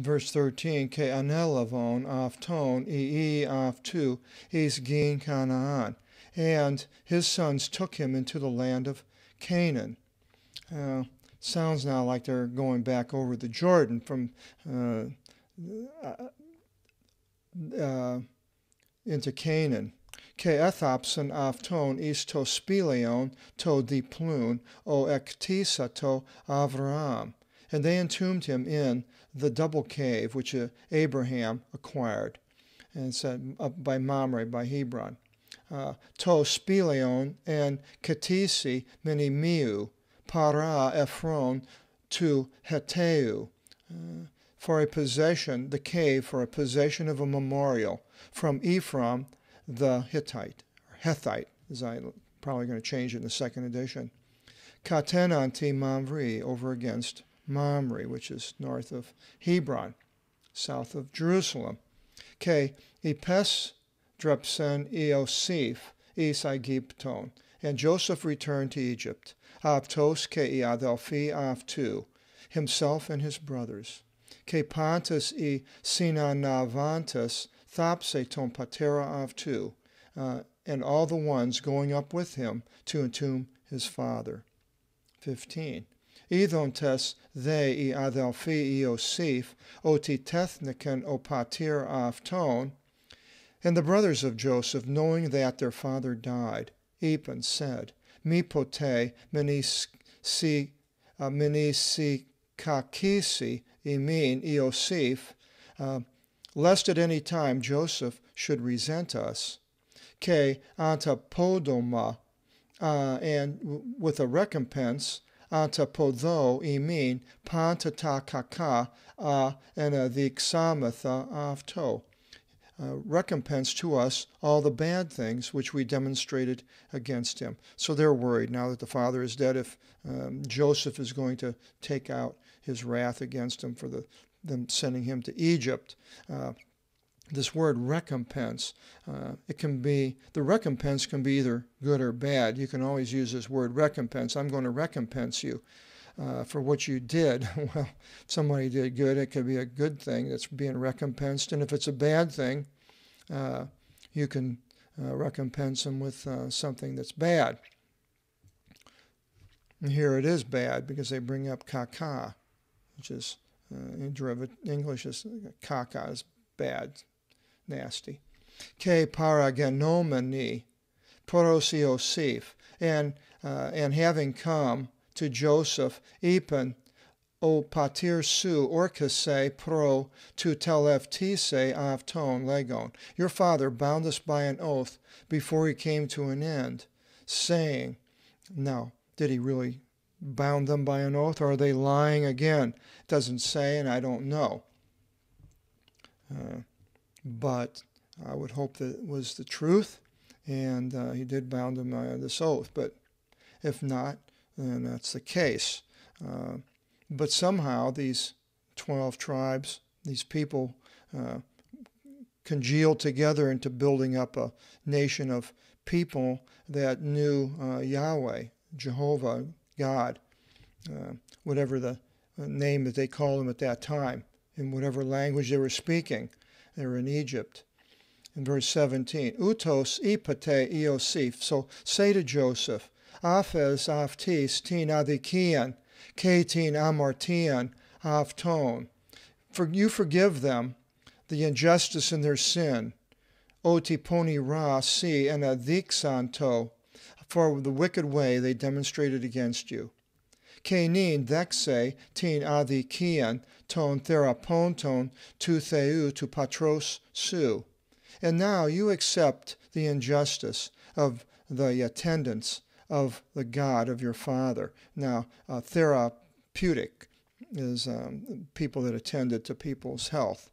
Verse 13, Ke anelavon afton ii aftu is gin Canaan. And his sons took him into the land of Canaan. Sounds now like they're going back over the Jordan from into Canaan. Ke ethapson afton is to speleon to diplun o ektisa to Avram. And they entombed him in the double cave which Abraham acquired, and said by Mamre, by Hebron. To speleon and Ketisi minimiu para Ephron to Heteu, for a possession, the cave for a possession of a memorial from Ephraim the Hittite, or Hethite, as I'm probably going to change it in the second edition. Katenanti Mamre, over against Mamre, which is north of Hebron, south of Jerusalem. Ke Ipes Drepsen Iosif is Egypton. And Joseph returned to Egypt. Aptos ke Adelphi Aftu, himself and his brothers. Ke Pontus I Sinanavantus Thapse ton Patera Aftu, and all the ones going up with him to entomb his father. 15. Idontes they I Adelphi Iosif oti Tethnican o Patir Afton. And the brothers of Joseph, knowing that their father died, Epan said, Mi pote menisi kakisi imin Iosif, lest at any time Joseph should resent us. Ke antapodoma, and with a recompense, antapodo imin pantata kaka and the xamatha avto. Recompense to us all the bad things which we demonstrated against him. So they're worried now that the father is dead if Joseph is going to take out his wrath against him for them sending him to Egypt. This word recompense, the recompense can be either good or bad. You can always use this word recompense. I'm going to recompense you for what you did. Well, if somebody did good, it could be a good thing that's being recompensed. And if it's a bad thing, you can recompense them with something that's bad. And here it is bad because they bring up kaka, which is in English is kaka is bad, nasty. Ke paragenomeni porosiosif, and having come to Joseph, Epan o patir su orkase pro to teleftise avton legon. Your father bound us by an oath before he came to an end, saying, now, did he really bound them by an oath, or are they lying again? It doesn't say, and I don't know. But I would hope that it was the truth, and he did bound them by this oath. But if not, then that's the case. But somehow these 12 tribes, these people, congealed together into building up a nation of people that knew Yahweh, Jehovah, God, whatever the name that they called him at that time, in whatever language they were speaking. They were in Egypt. In verse 17, Utos ipate Iosif, so say to Joseph, Aphes aftis tin adikian, ketin amartian afton. For you forgive them the injustice in their sin, otiponi ra si and adiksanto, for the wicked way they demonstrated against you. Kenin dexe tin adikian ton theraponton tu theu tu patros su. And now you accept the injustice of the attendants of the God of your father. Now, therapeutic is people that attended to people's health.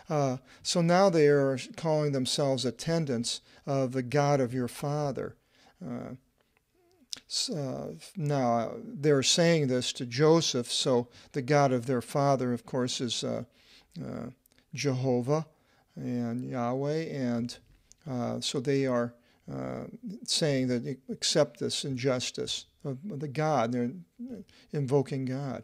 So now they are calling themselves attendants of the God of your father. Now, they're saying this to Joseph, so the God of their father, of course, is Jehovah and Yahweh, and so they are saying that they accept this injustice of the God. They're invoking God.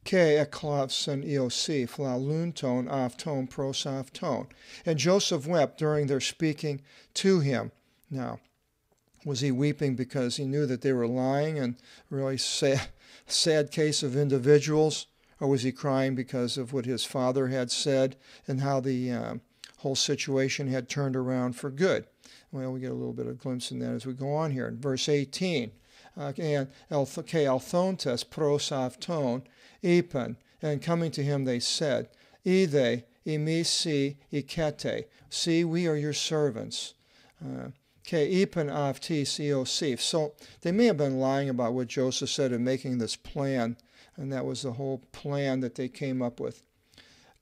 Ke eklavson Iosif la lunton afton prosafton. And Joseph wept during their speaking to him. Now, was he weeping because he knew that they were lying and really sad case of individuals? Or was he crying because of what his father had said and how the whole situation had turned around for good? Well, we get a little bit of glimpse in that as we go on here. In verse 18, and althontes prosafton epen, and coming to him they said, Ide imisi ikete, see, we are your servants. Epen avtis Iosif. So they may have been lying about what Joseph said in making this plan, and that was the whole plan that they came up with.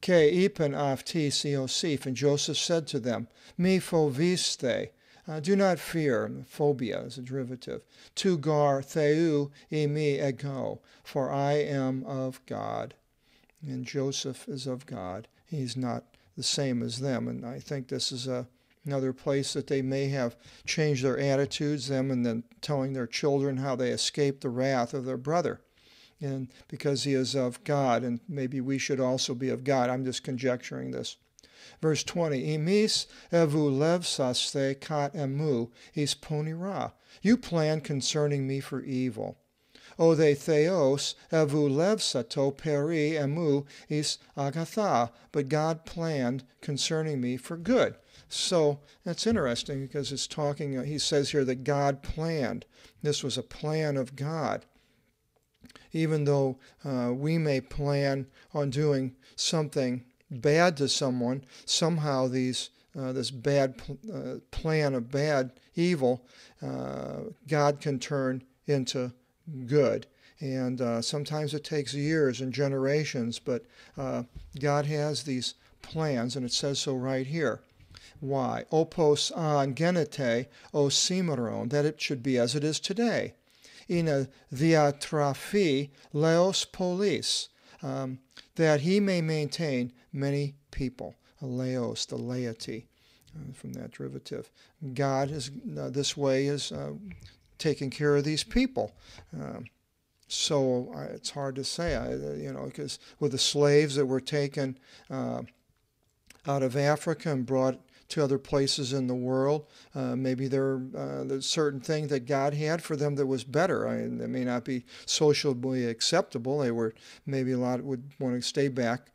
Epen avtis Iosif, and Joseph said to them, Mi phobiste, do not fear, phobia is a derivative, tu gar theu imi ego, for I am of God. And Joseph is of God. He's not the same as them, and I think this is another place that they may have changed their attitudes, them, and then telling their children how they escaped the wrath of their brother. And because he is of God, and maybe we should also be of God. I'm just conjecturing this. Verse 20, Imis evu levsaste kat emu is ponira. You plan concerning me for evil. O de theos evu levsato peri emu is agatha. But God planned concerning me for good. So that's interesting because it's talking, he says here that God planned. This was a plan of God. Even though we may plan on doing something bad to someone, somehow this bad plan of bad evil, God can turn into good. And sometimes it takes years and generations, but God has these plans, and it says so right here. Why? Opos an genete o simeron, that it should be as it is today. In a diatraphi leos polis, that he may maintain many people. Leos, the laity, from that derivative. God is this way is taking care of these people. So it's hard to say, because with the slaves that were taken out of Africa and brought to other places in the world, maybe there's certain things that God had for them that was better. They may not be socially acceptable. They were, maybe a lot would want to stay back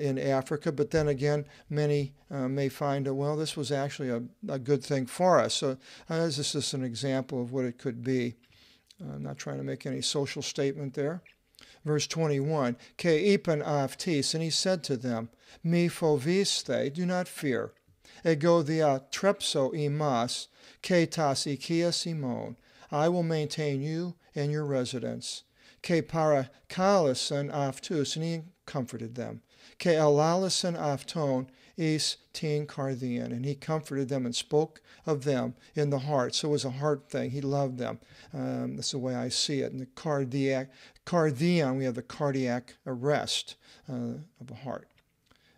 in Africa, but then again, many may find well, this was actually a good thing for us. So this is just an example of what it could be. I'm not trying to make any social statement there. Verse 21, Ke ipen avtis, and he said to them, Mi phobiste, do not fear. Ego dia trepso imas, ke tas ikia simon. I will maintain you and your residence. Ke parakalisan aftus, and he comforted them. Ke alalisan afton is tin cardian, and he comforted them and spoke of them in the heart. So it was a heart thing. He loved them. That's the way I see it. And the cardian, we have the cardiac arrest of the heart.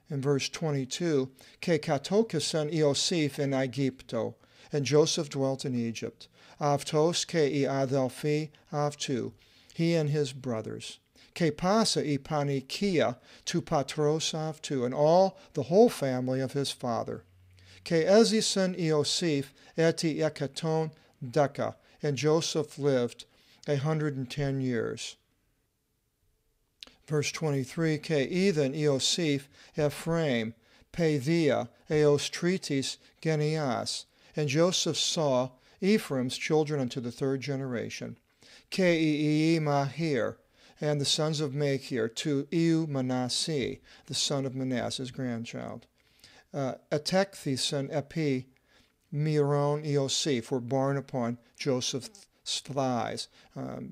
In verse 22, Ke katokasan Iosif in Aegypto, and Joseph dwelt in Egypt. Avtos ke iadelphi avtu, he and his brothers. Ke pasa ipanikia tu patros avtu, and the whole family of his father. Ke ezison Iosif eti ekaton deka, and Joseph lived 110 years. Verse 23, Ke ethan Iosif Ephraim, Pethia, eos tritis genias, and Joseph saw Ephraim's children unto the third generation. Ke ii Mahir, and the sons of Machir, to Iu Manasseh, the son of Manasseh, his grandchild. Etekthison epi Miron Iosif, were born upon Joseph's thighs.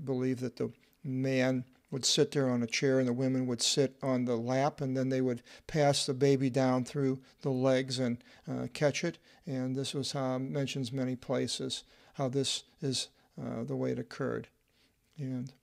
Believe that the man would sit there on a chair and the women would sit on the lap, and then they would pass the baby down through the legs and catch it. And this was how it mentions many places how this is the way it occurred. And